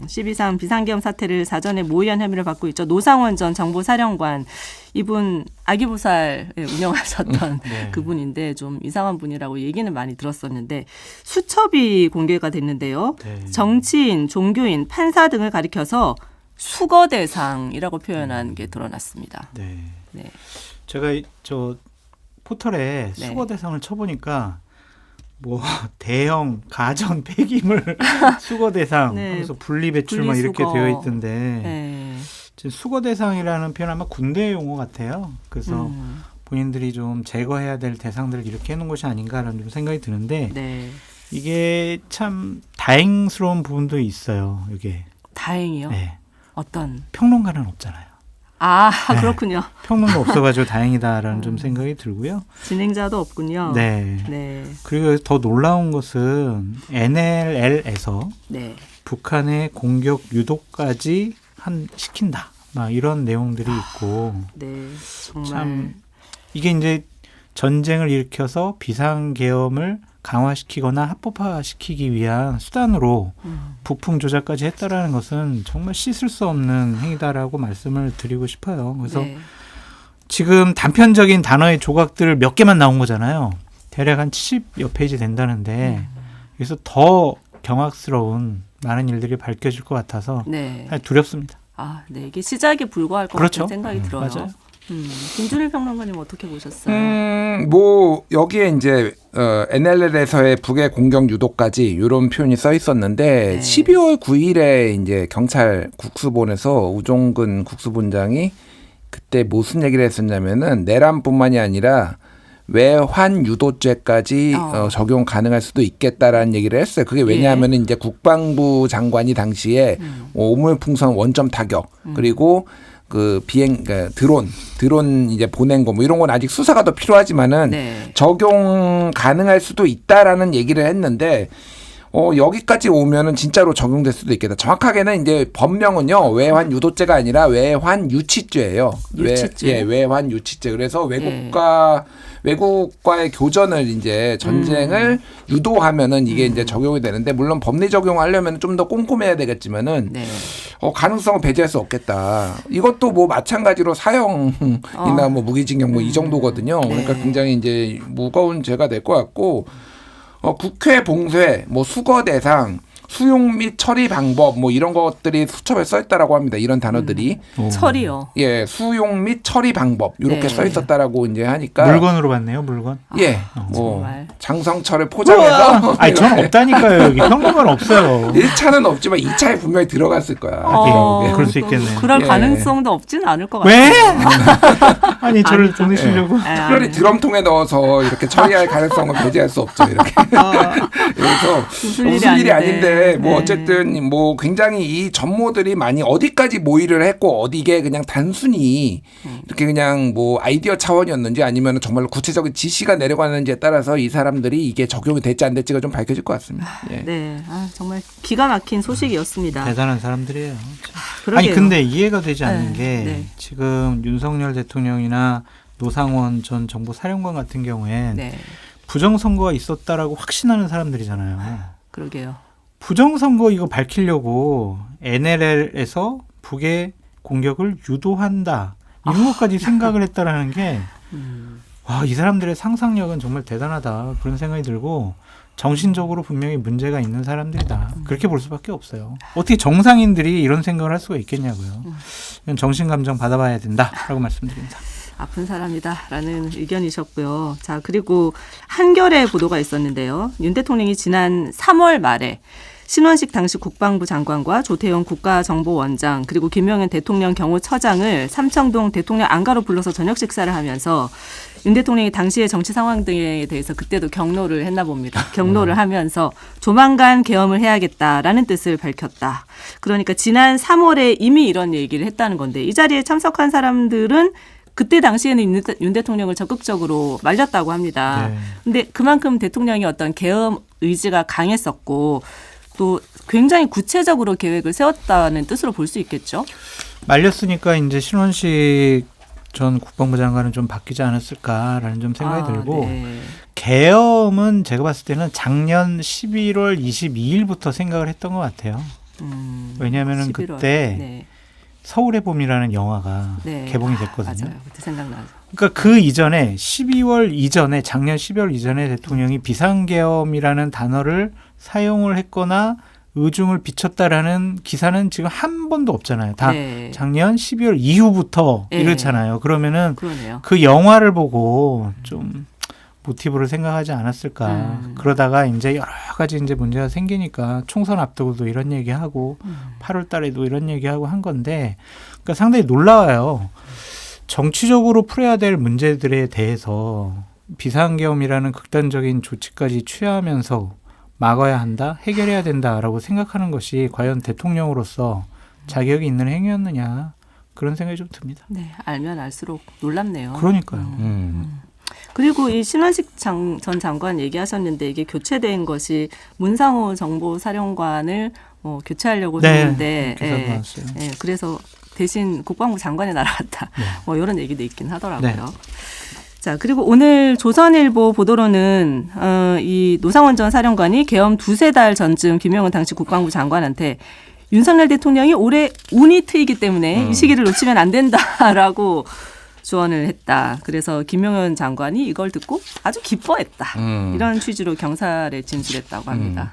12.3 비상계엄 사태를 사전에 모의한 혐의를 받고 있죠. 노상원 전 정보사령관. 이분 아기부살 운영하셨던 네. 그분인데 좀 이상한 분이라고 얘기는 많이 들었었는데 수첩이 공개가 됐는데요. 네. 정치인, 종교인, 판사 등을 가리켜서 수거 대상이라고 표현한 게 드러났습니다. 네. 네. 제가 저 포털에 네. 수거 대상을 쳐보니까 뭐 대형 가전 폐기물 수거 대상 네. 하면서 분리 배출 막 이렇게 분리수거. 되어 있던데 네. 지금 수거 대상이라는 표현 아마 군대 용어 같아요. 그래서 본인들이 좀 제거해야 될 대상들을 이렇게 해놓은 것이 아닌가라는 좀 생각이 드는데 네. 이게 참 다행스러운 부분도 있어요. 이게 다행이요. 네. 어떤? 평론가는 없잖아요. 아, 네. 그렇군요. 평론가 없어가지고 다행이다라는 좀 생각이 들고요. 진행자도 없군요. 네. 네. 그리고 더 놀라운 것은 NLL에서 네. 북한의 공격 유도까지 시킨다. 막 이런 내용들이 있고 네. 정말. 참 이게 이제 전쟁을 일으켜서 비상계엄을 강화시키거나 합법화시키기 위한 수단으로 부풍 조작까지 했다라는 것은 정말 씻을 수 없는 행위다라고 말씀을 드리고 싶어요. 그래서 네. 지금 단편적인 단어의 조각들 몇 개만 나온 거잖아요. 대략 한 70여 페이지 된다는데 그래서 더 경악스러운 많은 일들이 밝혀질 것 같아서 네. 두렵습니다. 아, 네. 이게 시작에 불과할 것 그렇죠. 같은 생각이 들어요. 맞아요. 김준일 평론가님 어떻게 보셨어요? 뭐 여기에 이제 NLL에서의 북의 공격 유도까지 이런 표현이 써 있었는데 네. 12월 9일에 이제 경찰 국수본에서 우종근 국수본장이 그때 무슨 얘기를 했었냐면은 내란뿐만이 아니라 외환 유도죄까지 적용 가능할 수도 있겠다라는 얘기를 했어요. 그게 왜냐하면 이제 국방부 장관이 당시에 오물풍선 원점 타격 그리고 그 그러니까 드론 이제 보낸 거 뭐 이런 건 아직 수사가 더 필요하지만은 네. 적용 가능할 수도 있다라는 얘기를 했는데 여기까지 오면은 진짜로 적용될 수도 있겠다. 정확하게는 이제 법명은요 외환 유도죄가 아니라 외환 유치죄예요. 유치죄. 외환 유치죄. 그래서 외국과의 교전을 이제 전쟁을 유도하면은 이게 이제 적용이 되는데 물론 법리 적용하려면 좀 더 꼼꼼해야 되겠지만은 네. 가능성은 배제할 수 없겠다. 이것도 뭐 마찬가지로 사형이나 뭐 무기징역 뭐 이 정도거든요. 네. 그러니까 굉장히 이제 무거운 죄가 될 것 같고 국회 봉쇄, 뭐 수거 대상, 수용 및 처리 방법 뭐 이런 것들이 수첩에 써 있다라고 합니다. 이런 단어들이. 처리요. 예, 수용 및 처리 방법 이렇게 네. 써 있었다라고 이제 하니까 물건으로 봤네요, 물건. 예, 뭐 정말. 장성철을 포장해서 아니, 전 없다니까요. 여기 평론가는 없어요. 1차는 없지만 2차에 분명히 들어갔을 거야. 그럴 수 있겠네요. 그럴 예. 가능성도 없지는 않을 것 왜? 같아요. 아니, 저를 아니죠. 보내시려고. 특별히 드럼통에 넣어서 이렇게 처리할 가능성은 배제할 수 없죠. 이렇게. 그래서 웃을 무슨 일이 일이 아닌데 뭐 네. 어쨌든 뭐 굉장히 이 전모들이 많이 어디까지 모의를 했고 어디게 그냥 단순히 이렇게 그냥 뭐 아이디어 차원이었는지 아니면 정말 구체적인 지시가 내려가는지에 따라서 이 사람들이 이게 적용이 될지 안 될지가 좀 밝혀질 것 같습니다. 예. 네. 아, 정말 기가 막힌 소식이었습니다. 대단한 사람들이에요. 그러게요. 아니 근데 이해가 되지 않는 네, 게 네. 지금 윤석열 대통령이나 노상원 전 정보사령관 같은 경우엔 네. 부정선거가 있었다라고 확신하는 사람들이잖아요. 그러게요. 부정선거 이거 밝히려고 NLL에서 북의 공격을 유도한다. 이런 것까지 생각을 했다라는 게 와, 이 사람들의 상상력은 정말 대단하다. 그런 생각이 들고 정신적으로 분명히 문제가 있는 사람들이다. 그렇게 볼 수밖에 없어요. 어떻게 정상인들이 이런 생각을 할 수가 있겠냐고요. 이건 정신감정 받아봐야 된다라고 말씀드립니다. 아픈 사람이다라는 의견이셨고요. 자, 그리고 한겨레 보도가 있었는데요. 윤 대통령이 지난 3월 말에 신원식 당시 국방부 장관과 조태용 국가정보원장 그리고 김영현 대통령 경호처장을 삼청동 대통령 안가로 불러서 저녁 식사를 하면서 윤 대통령이 당시의 정치 상황 등에 대해서 그때도 경로를 했나 봅니다. 경로를 하면서 조만간 계엄을 해야겠다라는 뜻을 밝혔다. 그러니까 지난 3월에 이미 이런 얘기를 했다는 건데 이 자리에 참석한 사람들은 그때 당시에는 윤 대통령을 적극적으로 말렸다고 합니다. 그런데 그만큼 대통령이 어떤 계엄 의지가 강했었고 또 굉장히 구체적으로 계획을 세웠다는 뜻으로 볼 수 있겠죠. 말렸으니까 이제 신원식 전 국방부 장관은 좀 바뀌지 않았을까라는 좀 생각이 들고 네. 계엄은 제가 봤을 때는 작년 11월 22일부터 생각을 했던 것 같아요. 왜냐하면은 11월. 그때 네. 서울의 봄이라는 영화가 네. 개봉이 됐거든요. 맞아요. 그때 생각나죠. 그러니까 그 이전에 12월 이전에 작년 12월 이전에 대통령이 비상계엄이라는 단어를 사용을 했거나 의중을 비췄다라는 기사는 지금 한 번도 없잖아요. 다 네. 작년 12월 이후부터 네. 이렇잖아요. 그러면은 그러네요. 그 영화를 보고 좀 모티브를 생각하지 않았을까. 그러다가 이제 여러 가지 이제 문제가 생기니까 총선 앞두고도 이런 얘기하고 8월 달에도 이런 얘기하고 한 건데 그러니까 상당히 놀라워요. 정치적으로 풀어야 될 문제들에 대해서 비상계엄이라는 극단적인 조치까지 취하면서 막아야 한다, 해결해야 된다라고 생각하는 것이 과연 대통령으로서 자격이 있는 행위였느냐 그런 생각이 좀 듭니다. 네, 알면 알수록 놀랍네요. 그러니까요. 그리고 이 신원식 전 장관 얘기하셨는데 이게 교체된 것이 문상호 정보사령관을 교체하려고 했는데 기사도 나왔어요. 그래서 대신 국방부 장관이 날아갔다. 네. 뭐 이런 얘기도 있긴 하더라고요. 네. 자, 그리고 오늘 조선일보 보도로는 이 노상원 전 사령관이 계엄 두세 달 전쯤 김영은 당시 국방부 장관한테 윤석열 대통령이 올해 운이 트이기 때문에 이 시기를 놓치면 안 된다라고 조언을 했다. 그래서 김용현 장관이 이걸 듣고 아주 기뻐했다. 이런 취지로 경찰에 진술했다고 합니다.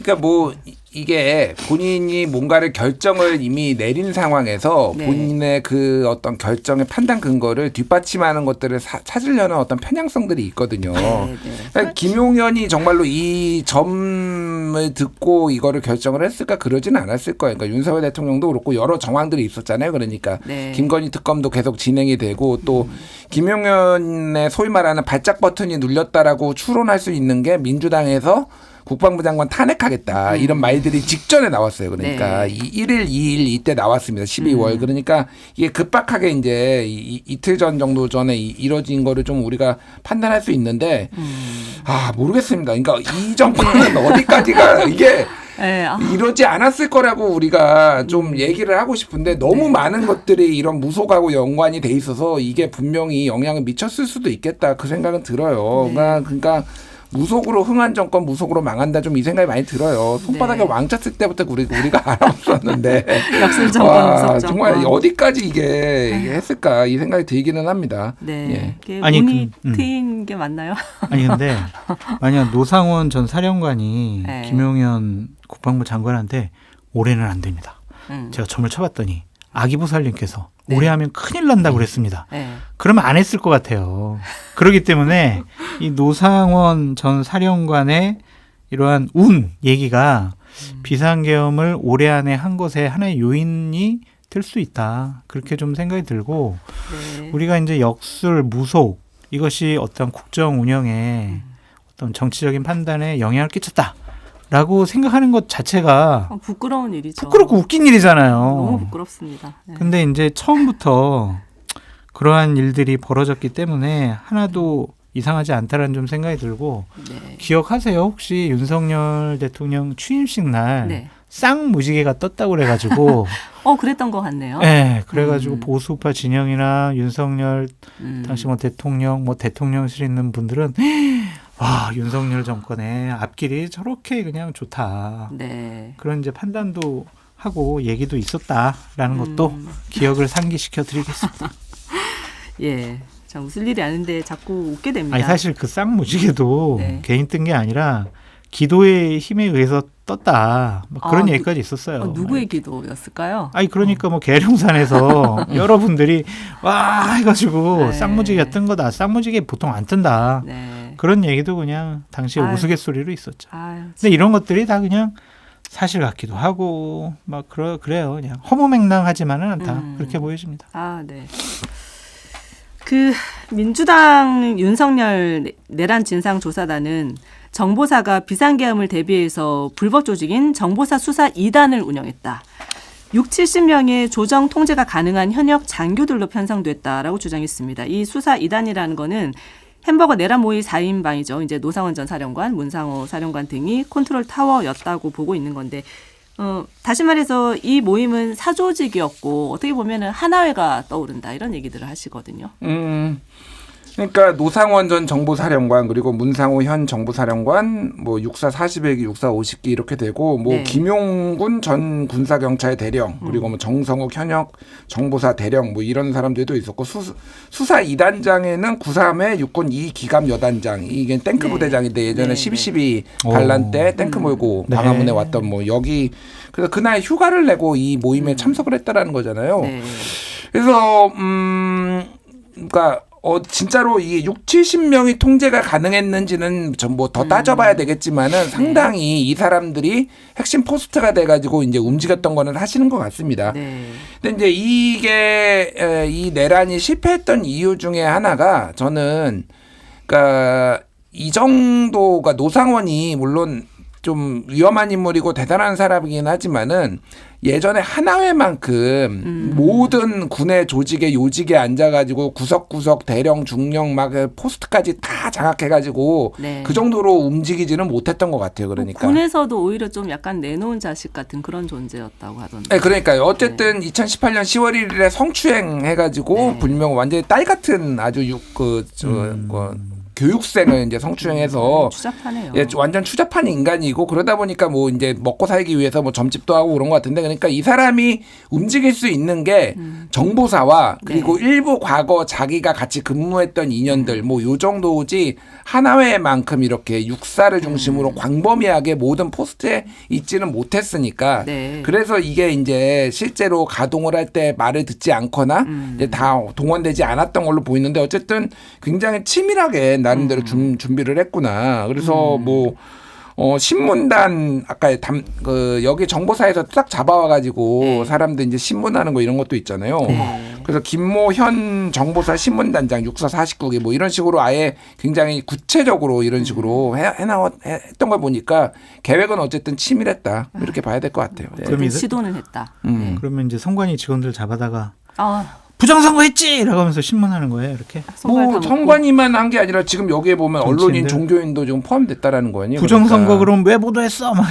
그러니까 뭐 이게 본인이 뭔가를 결정을 이미 내린 상황에서 네. 본인의 그 어떤 결정의 판단 근거를 뒷받침하는 것들을 찾으려는 어떤 편향성들이 있거든요. 네. 그러니까 김용현이 정말로 이 점을 듣고 이거를 결정을 했을까 그러지는 않았을 거예요. 그러니까 윤석열 대통령도 그렇고 여러 정황들이 있었잖아요. 그러니까 네. 김건희 특검도 계속 진행이 되고 또 김용현의 소위 말하는 발작 버튼이 눌렸다라고 추론할 수 있는 게 민주당에서 국방부 장관 탄핵하겠다 이런 말들이 직전에 나왔어요. 그러니까 네. 1일, 2일 이때 나왔습니다. 12월. 그러니까 이게 급박하게 이제 이틀 전 정도 전에 이뤄진 거를 좀 우리가 판단할 수 있는데 모르겠습니다. 그러니까 이 정권은 어디까지가 이게 네, 이러지 않았을 거라고 우리가 좀 얘기를 하고 싶은데 너무 많은 것들이 이런 무속하고 연관이 돼 있어서 이게 분명히 영향을 미쳤을 수도 있겠다 그 생각은 들어요. 그러니까 무속으로 흥한 정권 무속으로 망한다 좀 이 생각이 많이 들어요. 손바닥에 네. 왕자 쓸 때부터 우리가 알아봤었는데 역술 정권, 무속 정권. 정말 어디까지 이게 했을까 이 생각이 들기는 합니다. 네. 예. 이게 아니, 운이 트인 게 맞나요? 아니 근데 만약 노상원 전 사령관이 네. 김용현 국방부 장관한테 올해는 안 됩니다. 음. 제가 점을 쳐봤더니 아기부살님께서 네. 올해 하면 큰일 난다고 그랬습니다. 네. 그러면 안 했을 것 같아요. 그렇기 때문에 이 노상원 전 사령관의 이러한 운 얘기가 비상계엄을 올해 안에 한 것의 하나의 요인이 될 수 있다. 그렇게 좀 생각이 들고 네. 우리가 이제 역술, 무속 이것이 어떤 국정 운영에 어떤 정치적인 판단에 영향을 끼쳤다라고 생각하는 것 자체가 부끄러운 일이죠. 부끄럽고 웃긴 일이잖아요. 너무 부끄럽습니다. 네. 근데 이제 처음부터 그러한 일들이 벌어졌기 때문에 하나도 이상하지 않다라는 좀 생각이 들고 네. 기억하세요? 혹시 윤석열 대통령 취임식 날 네. 쌍무지개가 떴다고 그래가지고 그랬던 것 같네요. 네, 그래가지고 보수파 진영이나 윤석열 음. 당시 뭐 대통령 뭐 대통령실에 있는 분들은 와 윤석열 정권의 앞길이 저렇게 그냥 좋다 네. 그런 이제 판단도 하고 얘기도 있었다라는 것도 기억을 상기시켜 드리겠습니다. 예. 참 웃을 일이 아닌데 자꾸 웃게 됩니다. 아니 사실 그 쌍무지개도 네. 개인 뜬 게 아니라 기도의 힘에 의해서 떴다. 뭐 그런 얘기까지 있었어요. 누구의 기도였을까요? 아니 그러니까 뭐 계룡산에서 여러분들이 와 해가지고 네. 쌍무지개가 뜬 거다. 쌍무지개 보통 안 뜬다. 네. 그런 얘기도 그냥 당시에 아유. 우스갯소리로 있었죠. 아유, 근데 이런 것들이 다 그냥 사실 같기도 하고 막 그래요. 그냥 허무맹랑하지만은 않다. 그렇게 보여집니다. 네. 그 민주당 윤석열 내란 진상조사단은 정보사가 비상계엄을 대비해서 불법 조직인 정보사 수사 2단을 운영했다. 60-70명의 조정 통제가 가능한 현역 장교들로 편성됐다라고 주장했습니다. 이 수사 2단이라는 거는 햄버거 내란 모의 4인방이죠. 이제 노상원 전 사령관, 문상호 사령관 등이 컨트롤 타워였다고 보고 있는 건데 다시 말해서 이 모임은 사조직이었고 어떻게 보면은 하나회가 떠오른다 이런 얘기들을 하시거든요. 그러니까 노상원 전 정보사령관 그리고 문상호 현 정보사령관 뭐 육사 40일기 육사 50기 이렇게 되고 뭐 네. 김용군 전 군사경찰 대령 그리고 뭐 정성욱 현역 정보사 대령 뭐 이런 사람들도 있었고 수사 2단장에는 93의 육군 2기감 여단장 이게 탱크 네. 부대장인데 예전에 네, 12.12 반란 때 탱크 몰고 네. 광화문에 왔던 뭐 여기 그래서 그날 휴가를 내고 이 모임에 참석을 했다라는 거잖아요. 네. 그래서 그러니까 진짜로 이 6, 70명이 통제가 가능했는지는 좀 뭐 더 따져봐야 되겠지만은 상당히 이 사람들이 핵심 포스트가 돼가지고 이제 움직였던 거는 하시는 것 같습니다. 네. 근데 이제 이게 이 내란이 실패했던 이유 중에 하나가 저는 그러니까 이 정도가 노상원이 물론 좀 위험한 인물이고 대단한 사람이긴 하지만은 예전에 하나회만큼 모든 군의 조직에 요직에 앉아가지고 구석구석 대령 중령 막 포스트까지 다 장악해가지고 네. 그 정도로 움직이지는 못했던 것 같아요. 그러니까. 군에서도 오히려 좀 약간 내놓은 자식 같은 그런 존재였다고 하던데. 네, 그러니까요. 어쨌든 2018년 10월 1일에 성추행 해가지고 네. 불명 완전히 딸 같은 아주 교육생을 이제 성추행해서 추잡하네요. 예, 완전 추잡한 인간이고 그러다 보니까 뭐 이제 먹고 살기 위해서 뭐 점집도 하고 그런 것 같은데 그러니까 이 사람이 움직일 수 있는 게 정보사와 그리고 네. 일부 과거 자기가 같이 근무했던 인연들 뭐 요 정도지 하나회만큼 이렇게 육사를 중심으로 광범위하게 모든 포스트에 있지는 못했으니까 네. 그래서 이게 이제 실제로 가동을 할 때 말을 듣지 않거나 이제 다 동원되지 않았던 걸로 보이는데 어쨌든 굉장히 치밀하게 나름대로 준비를 했구나. 그래서 뭐 신문단 아까 여기 정보사에서 딱 잡아와가지고 네. 사람들 이제 신문하는 거 이런 것도 있잖아요. 네. 그래서 김모 현 정보사 신문단장 육사 49기 뭐 이런 식으로 아예 굉장히 구체적으로 이런 식으로 했던 걸 보니까 계획은 어쨌든 치밀했다 이렇게 봐야 될 것 같아요. 네. 어쨌든 그럼 시도는 했다. 네. 그러면 이제 선관위 직원들 잡아다가 아, 부정선거했지! 라고 하면서 신문하는 거예요, 이렇게. 선거에 다 뭐 먹고. 성관이만 한 게 아니라 지금 여기에 보면 언론인, 정치인들. 종교인도 지금 포함됐다라는 거 아니에요? 부정선거 그러니까. 그럼 왜 보도했어? 막.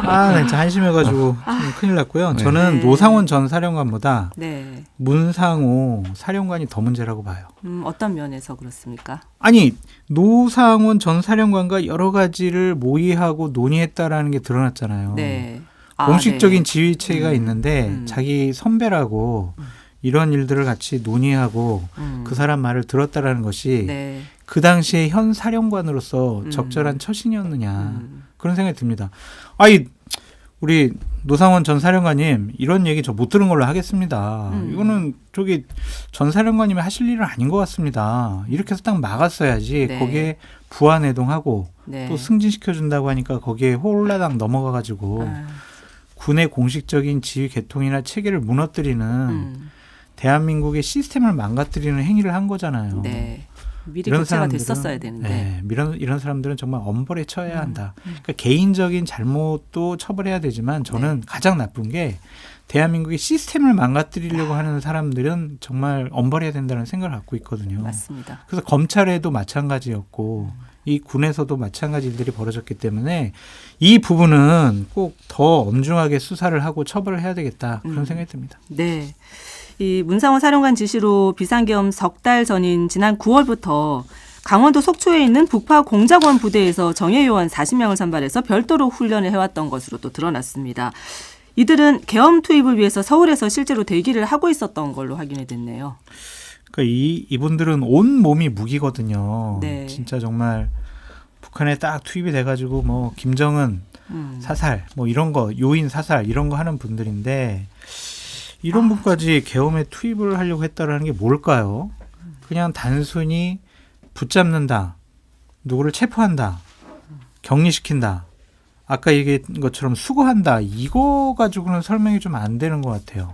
아, 진짜 한심해가지고 좀 큰일 났고요. 저는 네. 노상원 전 사령관보다 네. 문상호 사령관이 더 문제라고 봐요. 어떤 면에서 그렇습니까? 아니, 노상원 전 사령관과 여러 가지를 모의하고 논의했다라는 게 드러났잖아요. 네. 공식적인 네. 지휘체가 있는데 자기 선배라고 이런 일들을 같이 논의하고 그 사람 말을 들었다라는 것이 네. 그 당시에 현 사령관으로서 적절한 처신이었느냐 그런 생각이 듭니다. 아이 우리 노상원 전 사령관님 이런 얘기 저 못 들은 걸로 하겠습니다. 이거는 저기 전 사령관님이 하실 일은 아닌 것 같습니다. 이렇게 해서 딱 막았어야지. 네. 거기에 부하내동하고 네. 또 승진시켜준다고 하니까 거기에 홀라당 넘어가가지고 아, 군의 공식적인 지휘 계통이나 체계를 무너뜨리는 대한민국의 시스템을 망가뜨리는 행위를 한 거잖아요. 네. 미리 이런 교체가 사람들은, 됐었어야 되는데. 네, 이런 사람들은 정말 엄벌에 처해야 한다. 그러니까 개인적인 잘못도 처벌해야 되지만 저는 가장 나쁜 게 대한민국의 시스템을 망가뜨리려고 하는 사람들은 정말 엄벌해야 된다는 생각을 갖고 있거든요. 맞습니다. 그래서 검찰에도 마찬가지였고 이 군에서도 마찬가지 일들이 벌어졌기 때문에 이 부분은 꼭 더 엄중하게 수사를 하고 처벌을 해야 되겠다 그런 생각이 듭니다. 네. 이 문상호 사령관 지시로 비상계엄 석 달 전인 지난 9월부터 강원도 속초에 있는 북파 공작원 부대에서 정예요원 40명을 선발해서 별도로 훈련을 해왔던 것으로 또 드러났습니다. 이들은 계엄 투입을 위해서 서울에서 실제로 대기를 하고 있었던 걸로 확인이 됐네요. 그러니까 이분들은 온 몸이 무기거든요. 네. 진짜 정말 북한에 딱 투입이 돼가지고 뭐 김정은 사살 뭐 이런 거 요인 사살 이런 거 하는 분들인데 이런 분까지 계엄에 투입을 하려고 했다라는 게 뭘까요? 그냥 단순히 붙잡는다, 누구를 체포한다, 격리시킨다, 아까 얘기한 것처럼 수거한다 이거 가지고는 설명이 좀 안 되는 것 같아요.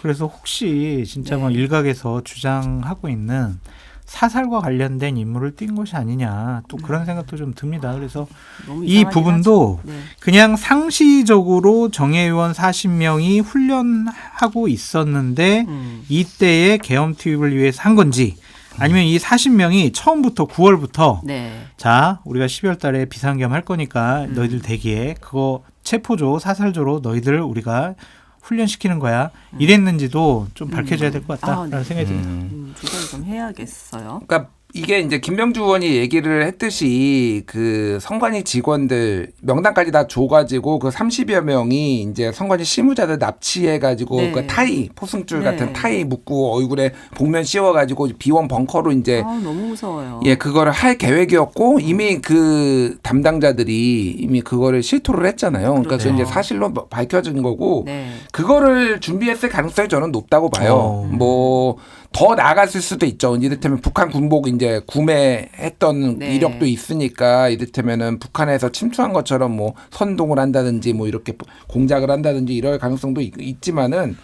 그래서 혹시 진짜 뭐 일각에서 주장하고 있는 사살과 관련된 임무를 띈 것이 아니냐 또 그런 생각도 좀 듭니다. 그래서 너무 이 이상하긴 부분도 하죠. 네. 그냥 상시적으로 정예의원 40명이 훈련하고 있었는데 이때의 계엄 투입을 위해서 한 건지 아니면 이 40명이 처음부터 9월부터 네. 자 우리가 12월 달에 비상계엄 할 거니까 너희들 대기해 그거 체포조 사살조로 너희들 우리가 훈련시키는 거야. 이랬는지도 좀 밝혀져야 될 것 같다라는 네. 생각이 듭니다. 조사를 좀 해야겠어요. 그러니까 이게 이제 김병주 의원이 얘기를 했듯이 그 선관위 직원들 명단까지 다 줘가지고 그 30여 명이 이제 선관위 실무자들 납치해가지고 네. 그 타이 포승줄 네. 같은 타이 묶고 얼굴에 복면 씌워가지고 비원 벙커로 이제 너무 무서워요. 예 그거를 할 계획이었고 이미 그 담당자들이 이미 그거를 실토를 했잖아요. 그러니까 그렇죠. 그게 이제 사실로 밝혀진 거고 네. 그거를 준비했을 가능성이 저는 높다고 봐요. 뭐 더 나아갔을 수도 있죠. 이를테면 북한 군복 이제 구매했던 네. 이력도 있으니까 이를테면은 북한에서 침투한 것처럼 뭐 선동을 한다든지 뭐 이렇게 공작을 한다든지 이럴 가능성도 있지만은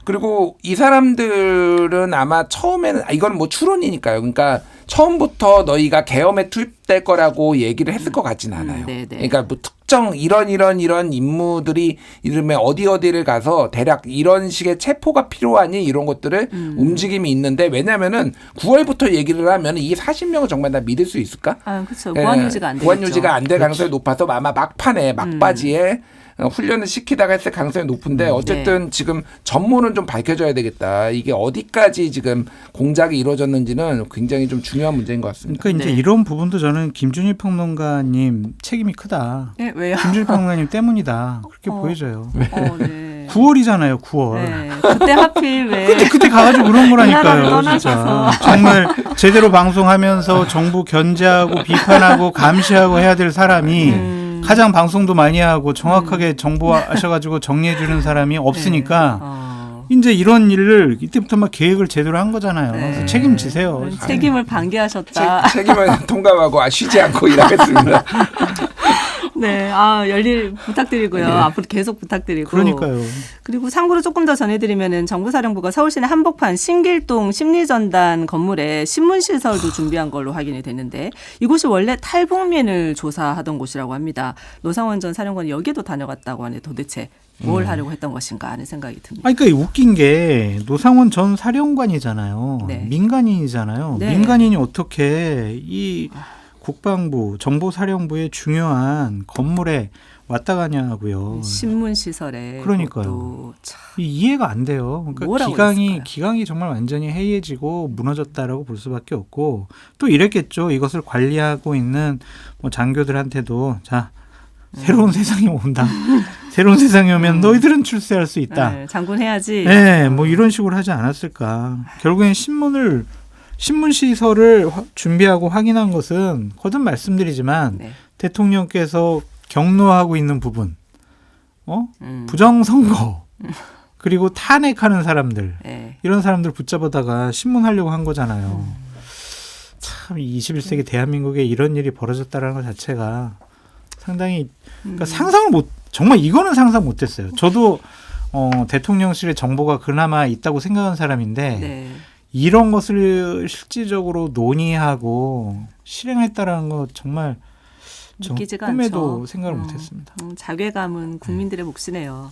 그리고 이 사람들은 아마 처음에는 이건 뭐 추론이니까요. 그러니까 처음부터 너희가 계엄에 투입될 거라고 얘기를 했을 것 같지는 않아요. 네네. 그러니까 뭐 특정 이런 인물들이 이름에 어디를 가서 대략 이런 식의 체포가 필요하니 이런 것들을 움직임이 있는데 왜냐면은 9월부터 얘기를 하면 이 40명을 정말 다 믿을 수 있을까? 그렇죠. 보안 유지가 안 되죠. 보안 유지가 안 될 가능성이 높아서 아마 막판에 막바지에 훈련을 시키다가 했을 가능성이 높은데 어쨌든 지금 전모는 좀 밝혀져야 되겠다. 이게 어디까지 지금 공작이 이루어졌는지는 굉장히 좀 중요한 문제인 것 같습니다. 그러니까 이제 이런 부분도 저는 김준일 평론가님 책임이 크다. 네, 왜요? 김준일 평론가님 때문이다. 그렇게 보여져요. 네. 9월이잖아요. 9월. 네. 그때 하필 왜? 그때 가가지고 그런 나라를 거라니까요. 진짜. 떠나셔서. 정말 제대로 방송하면서 정부 견제하고 비판하고 감시하고 해야 될 사람이 가장 방송도 많이 하고 정확하게 정보하셔가지고 정리해주는 사람이 없으니까 이제 이런 일을 이때부터 막 계획을 제대로 한 거잖아요. 그래서 책임지세요. 책임을 방기하셨다. 책임을 통감하고 쉬지 않고 일하겠습니다. 네, 열일 부탁드리고요. 앞으로 계속 부탁드리고. 그러니까요. 그리고 참고로 조금 더 전해드리면은 정부사령부가 서울시내 한복판 신길동 심리전단 건물에 신문시설도 준비한 걸로 확인이 됐는데 이곳이 원래 탈북민을 조사하던 곳이라고 합니다. 노상원 전 사령관이 여기에도 다녀갔다고 하네. 도대체 뭘 하려고 했던 것인가 하는 생각이 듭니다. 그러니까 웃긴 게 노상원 전 사령관이잖아요. 네. 민간인이잖아요. 네. 민간인이 어떻게 이 국방부, 정보사령부의 중요한 건물에 왔다 가냐고요. 신문시설에. 그러니까요. 그것도 참. 이해가 안 돼요. 그러니까 뭐라고 기강이 정말 완전히 해이해지고 무너졌다라고 볼 수밖에 없고 또 이랬겠죠. 이것을 관리하고 있는 뭐 장교들한테도 자 새로운 세상이 온다. 새로운 세상이 오면 너희들은 출세할 수 있다. 네, 장군 해야지. 네, 뭐 이런 식으로 하지 않았을까. 결국엔 신문시설을 준비하고 확인한 것은 거듭 말씀드리지만 네. 대통령께서 경로하고 있는 부분, 부정선거, 그리고 탄핵하는 사람들, 네. 이런 사람들 붙잡아다가 신문하려고 한 거잖아요. 참 21세기 대한민국에 이런 일이 벌어졌다는 것 자체가 상당히 그러니까 정말 이거는 상상 못했어요. 저도 대통령실의 정보가 그나마 있다고 생각한 사람인데 네. 이런 것을 실질적으로 논의하고 실행했다라는 거 정말 믿기지가 꿈에도 않죠. 생각을 못했습니다. 자괴감은 국민들의 몫이네요.